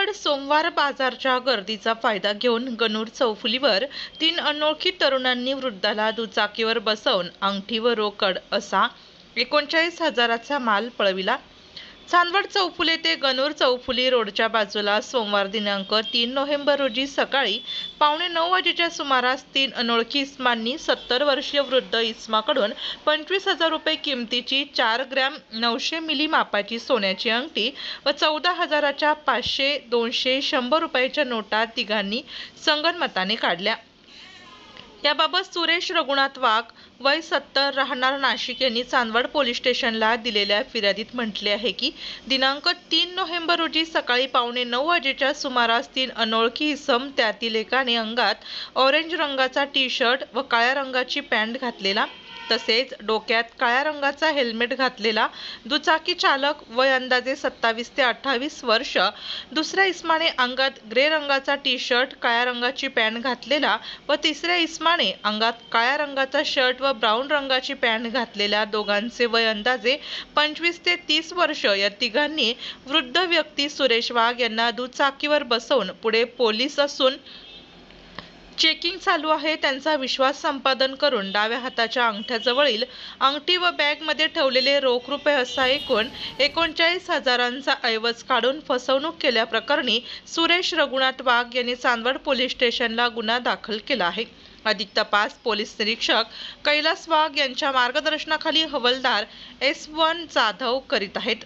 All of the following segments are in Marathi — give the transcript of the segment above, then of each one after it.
चांदवड सोमवार बाजारच्या गर्दीचा फायदा घेऊन गणूर चौफुलीवर 3 अनोळखी तरुणांनी वृद्धाला दुचाकीवर बसवून अंगठी व रोकड असा 39,000चा माल पळविला। चांदवड चौफुली ते गणूर चौफुली रोडच्या बाजूला सोमवार दिनांक 3 नोव्हेंबर रोजी सकाळी 8:45 वाजेच्या सुमारास 3 अनोळखी इसमांनी 70 वर्षीय वृद्ध इसमाकडून 25,000 रुपये किमतीची 4 ग्रॅम 900 मिली मापाची सोन्याची अंगठी व 14,000च्या 500, 200, 100 रुपयाच्या नोटा तिघांनी संगनमताने काढल्या। याबाबत सुरेश रघुनाथ वाघ वय 70 राहणार नाशिक यांनी चांदवड पोलीस स्टेशनला दिलेल्या फिर्यादीत म्हटले आहे की दिनांक 3 नोव्हेंबर रोजी सकाळी 8:45 वाजेच्या सुमारास 3 अनोळखी इसम त्यातील एकाने अंगात ऑरेंज रंगाचा टी शर्ट व काळ्या रंगाची पॅन्ट घातलेला तसेच डोक्यात काळ्या रंगाचा हेल्मेट घातलेला दुचाकी चालक वय अंदाजे 27 ते 28 वर्ष, दुसऱ्या इसमाने अंगात ग्रे रंगाचा टी शर्ट काळ्या रंगाची पॅन्ट घातलेला व तिसऱ्या इसमाने अंगात काळ्या रंगाचा शर्ट व ब्राऊन रंगाची पॅन्ट घातलेल्या दोघांचे वय अंदाजे 25 ते 30 वर्ष या तिघांनी वृद्ध व्यक्ती सुरेश वाघ यांना दुचाकीवर बसवून पुढे पोलीस असून चेकिंग चालू आहे त्यांचा विश्वास संपादन करून डाव्या हाताच्या अंगठ्याजवळील अंगठी व बॅगमध्ये ठेवलेले रोख रुपये असा एकूण 39,000चा ऐवज काढून फसवणूक केल्याप्रकरणी सुरेश रघुनाथ वाघ यांनी चांदवड पोलीस स्टेशनला गुन्हा दाखल केला आहे। अधिक तपास पोलीस निरीक्षक कैलास वाघ यांच्या मार्गदर्शनाखाली हवालदार S1 जाधव करीत आहेत।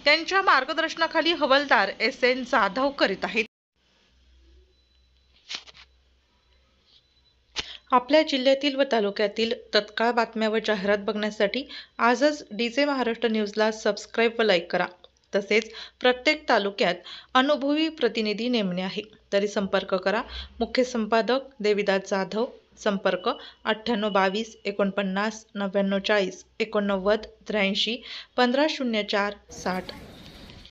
त्यांच्या मार्गदर्शनाखाली हवालदार SN जाधव करीत आहेत। आपल्या जिल्ह्यातील व तालुक्यातील तत्काळ बातम्या व जाहिरात बघण्यासाठी आजच DJ महाराष्ट्र न्यूजला सबस्क्राईब व लाईक करा। तसेच प्रत्येक तालुक्यात अनुभवी प्रतिनिधी नेमणे आहे तरी संपर्क करा। मुख्य संपादक देविदास जाधव, संपर्क 9822 49 99 40 89 83 1504 60।